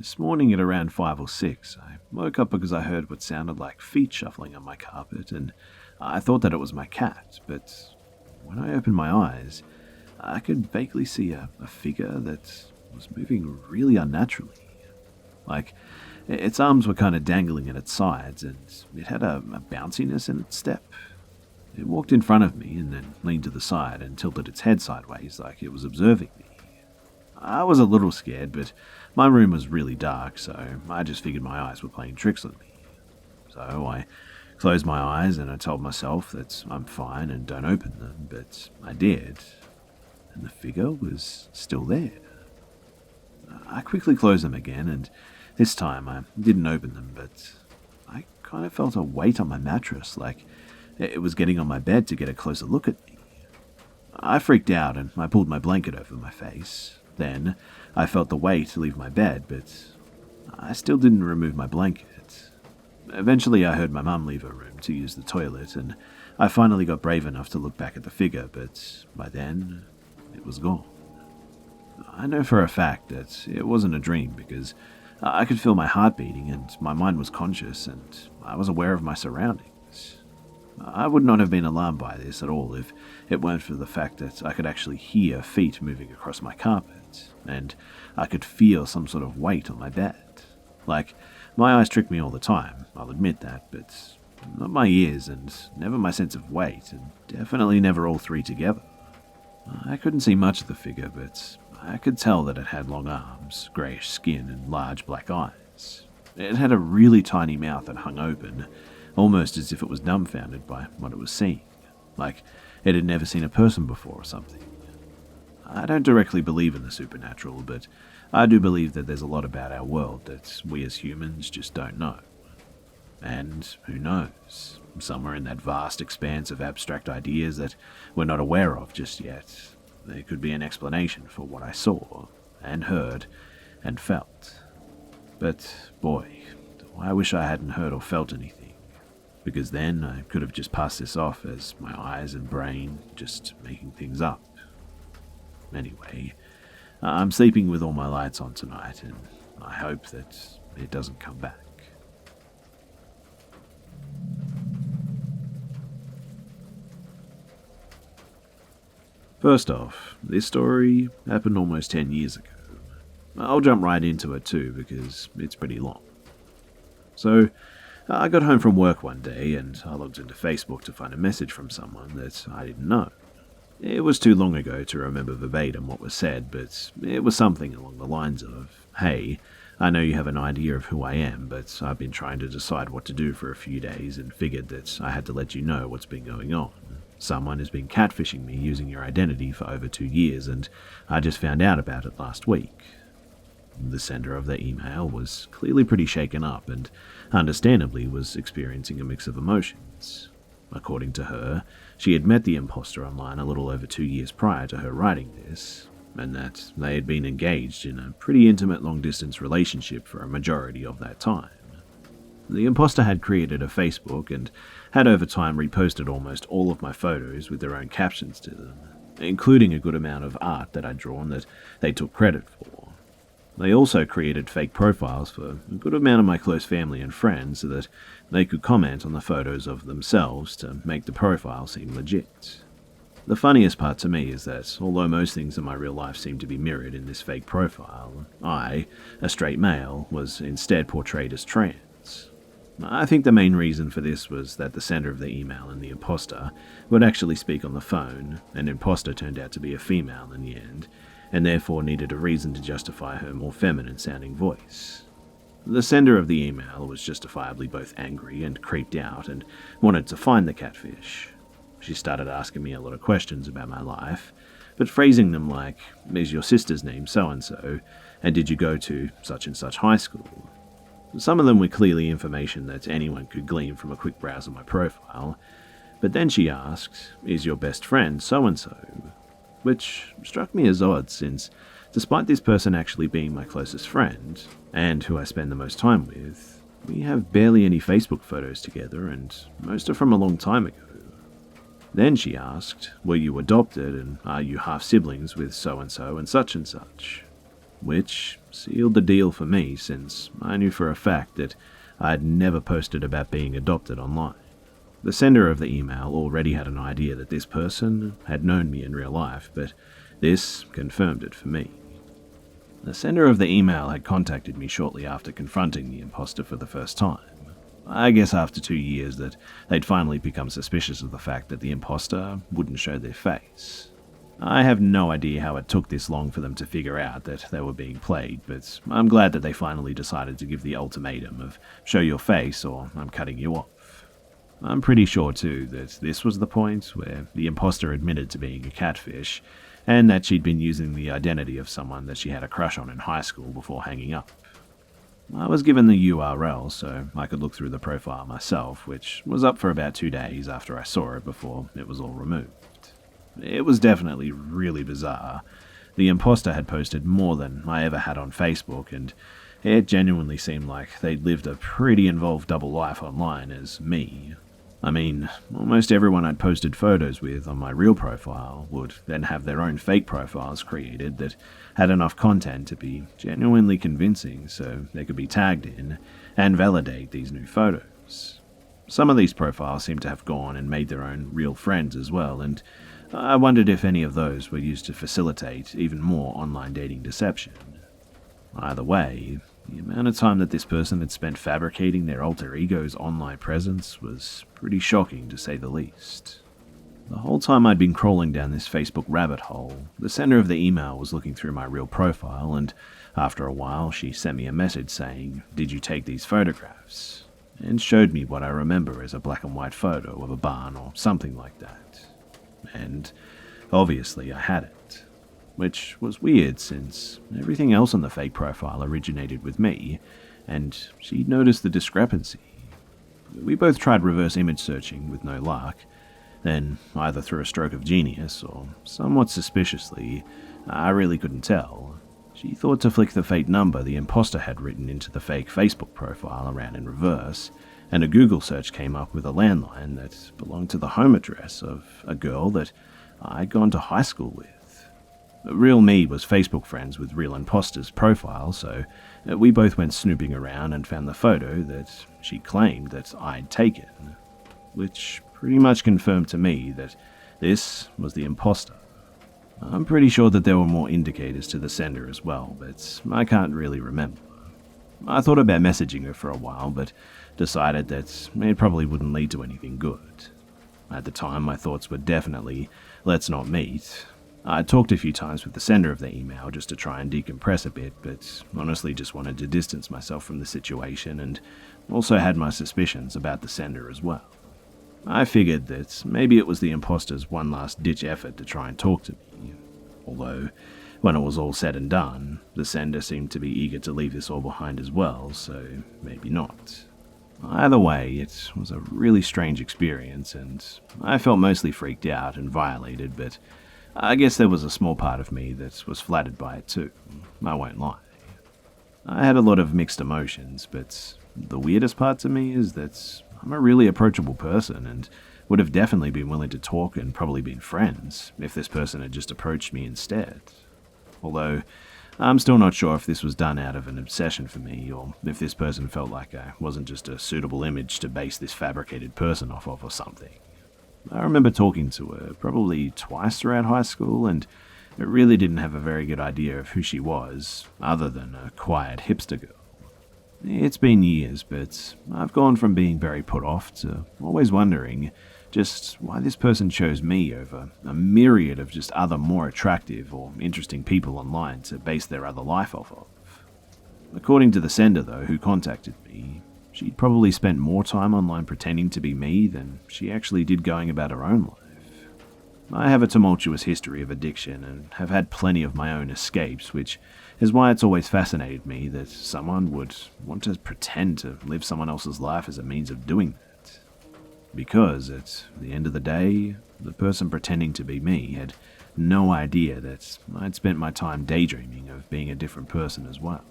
This morning at around 5 or 6, I woke up because I heard what sounded like feet shuffling on my carpet, and I thought that it was my cat, but when I opened my eyes, I could vaguely see a figure that was moving really unnaturally. Like, its arms were kind of dangling at its sides, and it had a bounciness in its step. It walked in front of me and then leaned to the side and tilted its head sideways like it was observing me. I was a little scared, but my room was really dark, so I just figured my eyes were playing tricks on me. So I closed my eyes and I told myself that I'm fine and don't open them, but I did, and the figure was still there. I quickly closed them again, and this time I didn't open them, but I kind of felt a weight on my mattress, like it was getting on my bed to get a closer look at me. I freaked out and I pulled my blanket over my face. Then I felt the weight leave my bed, but I still didn't remove my blanket. Eventually I heard my mum leave her room to use the toilet, and I finally got brave enough to look back at the figure, but by then it was gone. I know for a fact that it wasn't a dream because I could feel my heart beating and my mind was conscious and I was aware of my surroundings. I would not have been alarmed by this at all if it weren't for the fact that I could actually hear feet moving across my carpet, and I could feel some sort of weight on my bed. Like, my eyes trick me all the time, I'll admit that, but not my ears and never my sense of weight, and definitely never all three together. I couldn't see much of the figure, but I could tell that it had long arms, greyish skin, and large black eyes. It had a really tiny mouth that hung open, almost as if it was dumbfounded by what it was seeing, like it had never seen a person before or something. I don't directly believe in the supernatural, but I do believe that there's a lot about our world that we as humans just don't know. And who knows, somewhere in that vast expanse of abstract ideas that we're not aware of just yet, there could be an explanation for what I saw, and heard, and felt. But boy, do I wish I hadn't heard or felt anything, because then I could have just passed this off as my eyes and brain just making things up. Anyway, I'm sleeping with all my lights on tonight, and I hope that it doesn't come back. First off, this story happened almost 10 years ago. I'll jump right into it too, because it's pretty long. So, I got home from work one day and I logged into Facebook to find a message from someone that I didn't know. It was too long ago to remember verbatim what was said, but it was something along the lines of, "Hey, I know you have an idea of who I am, but I've been trying to decide what to do for a few days and figured that I had to let you know what's been going on. Someone has been catfishing me using your identity for over 2 years, and I just found out about it last week." The sender of the email was clearly pretty shaken up and, understandably, was experiencing a mix of emotions. According to her, she had met the imposter online a little over 2 years prior to her writing this, and that they had been engaged in a pretty intimate long-distance relationship for a majority of that time. The imposter had created a Facebook and had over time reposted almost all of my photos with their own captions to them, including a good amount of art that I'd drawn that they took credit for. They also created fake profiles for a good amount of my close family and friends so that they could comment on the photos of themselves to make the profile seem legit. The funniest part to me is that, although most things in my real life seemed to be mirrored in this fake profile, I, a straight male, was instead portrayed as trans. I think the main reason for this was that the sender of the email and the imposter would actually speak on the phone, and imposter turned out to be a female in the end, and therefore needed a reason to justify her more feminine-sounding voice. The sender of the email was justifiably both angry and creeped out and wanted to find the catfish. She started asking me a lot of questions about my life, but phrasing them like, "Is your sister's name so-and-so, and did you go to such-and-such high school?" Some of them were clearly information that anyone could glean from a quick browse of my profile, but then she asked, "Is your best friend so-and-so?" Which struck me as odd since, despite this person actually being my closest friend, and who I spend the most time with, we have barely any Facebook photos together and most are from a long time ago. Then she asked, "Were you adopted and are you half siblings with so-and-so and such and such?" which sealed the deal for me since I knew for a fact that I had never posted about being adopted online. The sender of the email already had an idea that this person had known me in real life, but this confirmed it for me. The sender of the email had contacted me shortly after confronting the imposter for the first time. I guess after 2 years that they'd finally become suspicious of the fact that the imposter wouldn't show their face. I have no idea how it took this long for them to figure out that they were being played, but I'm glad that they finally decided to give the ultimatum of show your face or I'm cutting you off. I'm pretty sure too that this was the point where the imposter admitted to being a catfish and that she'd been using the identity of someone that she had a crush on in high school before hanging up. I was given the URL so I could look through the profile myself, which was up for about 2 days after I saw it before it was all removed. It was definitely really bizarre. The imposter had posted more than I ever had on Facebook, and it genuinely seemed like they'd lived a pretty involved double life online as me. I mean, almost everyone I'd posted photos with on my real profile would then have their own fake profiles created that had enough content to be genuinely convincing so they could be tagged in and validate these new photos. Some of these profiles seemed to have gone and made their own real friends as well, and I wondered if any of those were used to facilitate even more online dating deception. Either way, the amount of time that this person had spent fabricating their alter ego's online presence was pretty shocking to say the least. The whole time I'd been crawling down this Facebook rabbit hole, the sender of the email was looking through my real profile, and after a while she sent me a message saying, "Did you take these photographs?" and showed me what I remember as a black and white photo of a barn or something like that. And obviously I had it. Which was weird since everything else on the fake profile originated with me, and she'd noticed the discrepancy. We both tried reverse image searching with no luck. Then, either through a stroke of genius or somewhat suspiciously, I really couldn't tell, she thought to flick the fake number the imposter had written into the fake Facebook profile around in reverse, and a Google search came up with a landline that belonged to the home address of a girl that I'd gone to high school with. Real me was Facebook friends with real imposter's profile, so we both went snooping around and found the photo that she claimed that I'd taken, which pretty much confirmed to me that this was the imposter. I'm pretty sure that there were more indicators to the sender as well, but I can't really remember. I thought about messaging her for a while, but decided that it probably wouldn't lead to anything good. At the time, my thoughts were definitely, let's not meet. I talked a few times with the sender of the email just to try and decompress a bit, but honestly just wanted to distance myself from the situation and also had my suspicions about the sender as well. I figured that maybe it was the imposter's one last ditch effort to try and talk to me, although when it was all said and done, the sender seemed to be eager to leave this all behind as well, so maybe not. Either way, it was a really strange experience and I felt mostly freaked out and violated, but I guess there was a small part of me that was flattered by it too, I won't lie. I had a lot of mixed emotions, but the weirdest part to me is that I'm a really approachable person and would have definitely been willing to talk and probably been friends if this person had just approached me instead. Although, I'm still not sure if this was done out of an obsession for me or if this person felt like I wasn't just a suitable image to base this fabricated person off of or something. I remember talking to her probably twice throughout high school and I really didn't have a very good idea of who she was, other than a quiet hipster girl. It's been years, but I've gone from being very put off to always wondering just why this person chose me over a myriad of just other more attractive or interesting people online to base their other life off of. According to the sender, though, who contacted me, she'd probably spent more time online pretending to be me than she actually did going about her own life. I have a tumultuous history of addiction and have had plenty of my own escapes, which is why it's always fascinated me that someone would want to pretend to live someone else's life as a means of doing that. Because, at the end of the day, the person pretending to be me had no idea that I'd spent my time daydreaming of being a different person as well.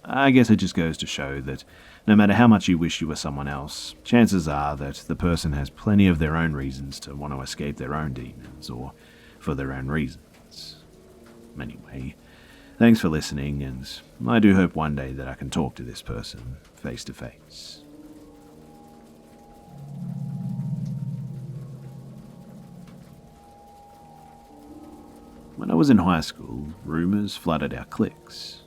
I guess it just goes to show that no matter how much you wish you were someone else, chances are that the person has plenty of their own reasons to want to escape their own demons, or for their own reasons. Anyway, Thanks for listening, and I do hope one day that I can talk to this person face to face. When I was in high school, rumors flooded our cliques.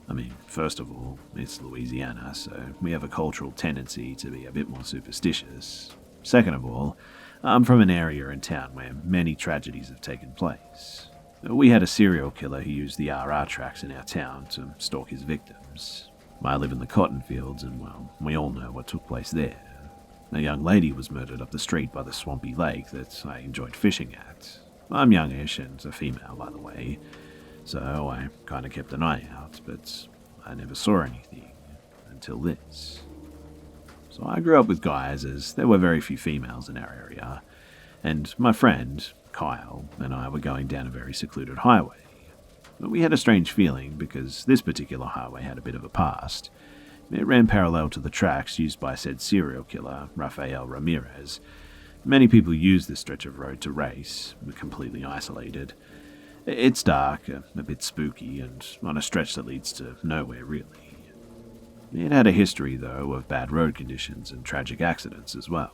I mean, first of all, it's Louisiana, so we have a cultural tendency to be a bit more superstitious. Second of all, I'm from an area in town where many tragedies have taken place. We had a serial killer who used the RR tracks in our town to stalk his victims. I live in the cotton fields, and well, we all know what took place there. A young lady was murdered up the street by the swampy lake that I enjoyed fishing at. I'm youngish and a female, by the way, so I kinda kept an eye out, but I never saw anything until this. So I grew up with guys, as there were very few females in our area, and my friend, Kyle, and I were going down a very secluded highway. But we had a strange feeling because this particular highway had a bit of a past. It ran parallel to the tracks used by said serial killer, Rafael Ramirez. Many people use this stretch of road to race, completely isolated. It's dark, a bit spooky, and on a stretch that leads to nowhere really. It had a history, though, of bad road conditions and tragic accidents as well.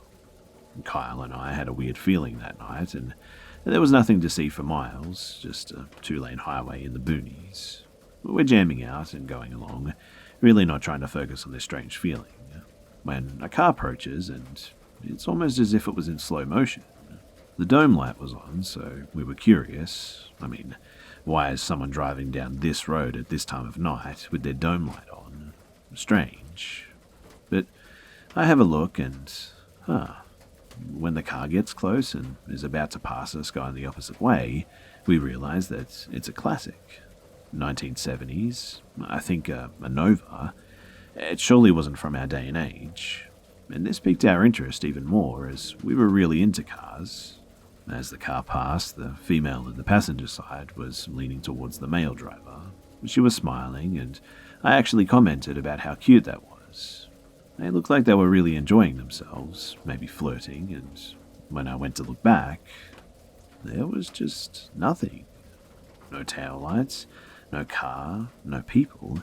Kyle and I had a weird feeling that night, and there was nothing to see for miles, just a two-lane highway in the boonies. We're jamming out and going along, really not trying to focus on this strange feeling, when a car approaches, and it's almost as if it was in slow motion. The dome light was on, so we were curious. I mean, why is someone driving down this road at this time of night with their dome light on? Strange. But I have a look and, when the car gets close and is about to pass us going the opposite way, we realize that it's a classic. 1970s, I think a Nova. It surely wasn't from our day and age. And this piqued our interest even more, as we were really into cars. As the car passed, the female in the passenger side was leaning towards the male driver. She was smiling, and I actually commented about how cute that was. They looked like they were really enjoying themselves, maybe flirting, and when I went to look back, there was just nothing. No taillights, no car, no people.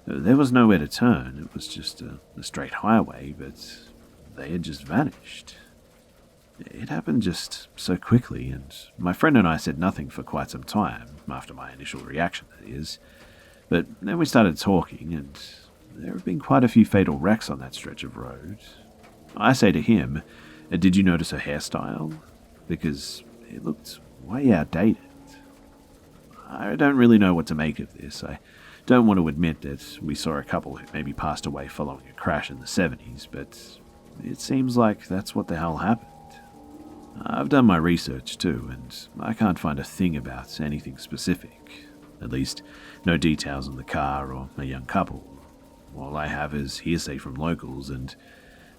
There was nowhere to turn. It was just a straight highway, but they had just vanished. It happened just so quickly, and my friend and I said nothing for quite some time, after my initial reaction, that is. But then we started talking, and there have been quite a few fatal wrecks on that stretch of road. I say to him, "Did you notice her hairstyle? Because it looked way outdated." I don't really know what to make of this. I don't want to admit that we saw a couple who maybe passed away following a crash in the 70s, but it seems like that's what the hell happened. I've done my research too, and I can't find a thing about anything specific. At least, no details on the car or a young couple. All I have is hearsay from locals, and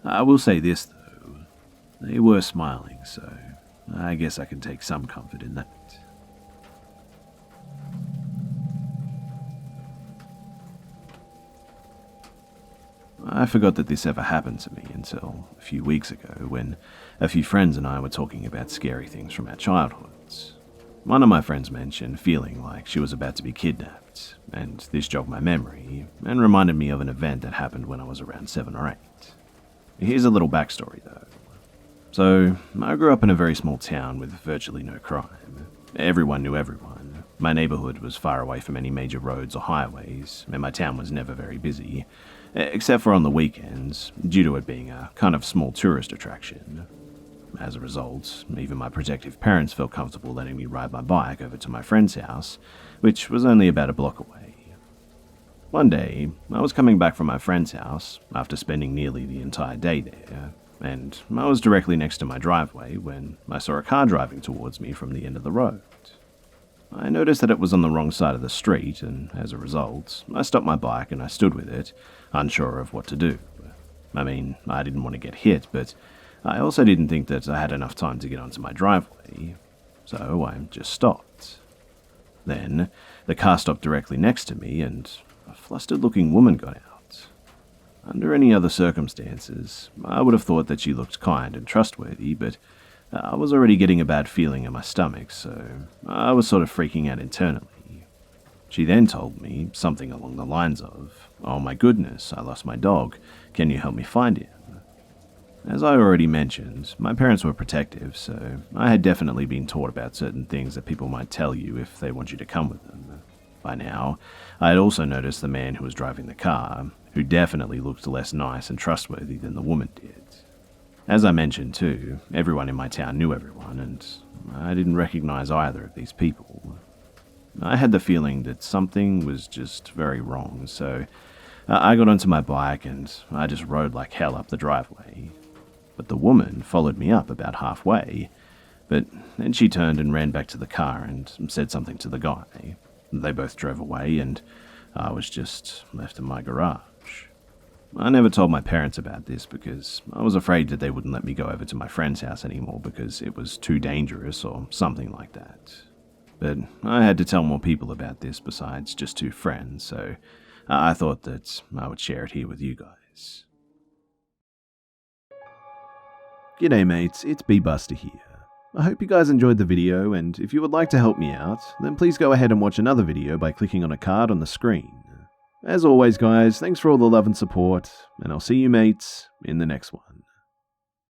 I will say this though, they were smiling, so I guess I can take some comfort in that. I forgot that this ever happened to me until a few weeks ago, when a few friends and I were talking about scary things from our childhoods. One of my friends mentioned feeling like she was about to be kidnapped, and this jogged my memory and reminded me of an event that happened when I was around 7 or 8. Here's a little backstory though. So, I grew up in a very small town with virtually no crime. Everyone knew everyone. My neighborhood was far away from any major roads or highways, and my town was never very busy, except for on the weekends, due to it being a kind of small tourist attraction. As a result, even my protective parents felt comfortable letting me ride my bike over to my friend's house, which was only about a block away. One day, I was coming back from my friend's house after spending nearly the entire day there, and I was directly next to my driveway when I saw a car driving towards me from the end of the road. I noticed that it was on the wrong side of the street, and as a result, I stopped my bike and I stood with it, unsure of what to do. I mean, I didn't want to get hit, but I also didn't think that I had enough time to get onto my driveway, so I just stopped. Then, the car stopped directly next to me, and a flustered-looking woman got out. Under any other circumstances, I would have thought that she looked kind and trustworthy, but I was already getting a bad feeling in my stomach, so I was sort of freaking out internally. She then told me something along the lines of, "Oh my goodness, I lost my dog. Can you help me find him?" As I already mentioned, my parents were protective, so I had definitely been taught about certain things that people might tell you if they want you to come with them. By now, I had also noticed the man who was driving the car, who definitely looked less nice and trustworthy than the woman did. As I mentioned too, everyone in my town knew everyone, and I didn't recognize either of these people. I had the feeling that something was just very wrong, so I got onto my bike and I just rode like hell up the driveway. But the woman followed me up about halfway, but then she turned and ran back to the car and said something to the guy. They both drove away and I was just left in my garage. I never told my parents about this because I was afraid that they wouldn't let me go over to my friend's house anymore because it was too dangerous or something like that. But I had to tell more people about this besides just 2 friends, so I thought that I would share it here with you guys. G'day mates, it's Busta here. I hope you guys enjoyed the video, and if you would like to help me out, then please go ahead and watch another video by clicking on a card on the screen. As always guys, thanks for all the love and support, and I'll see you mates in the next one.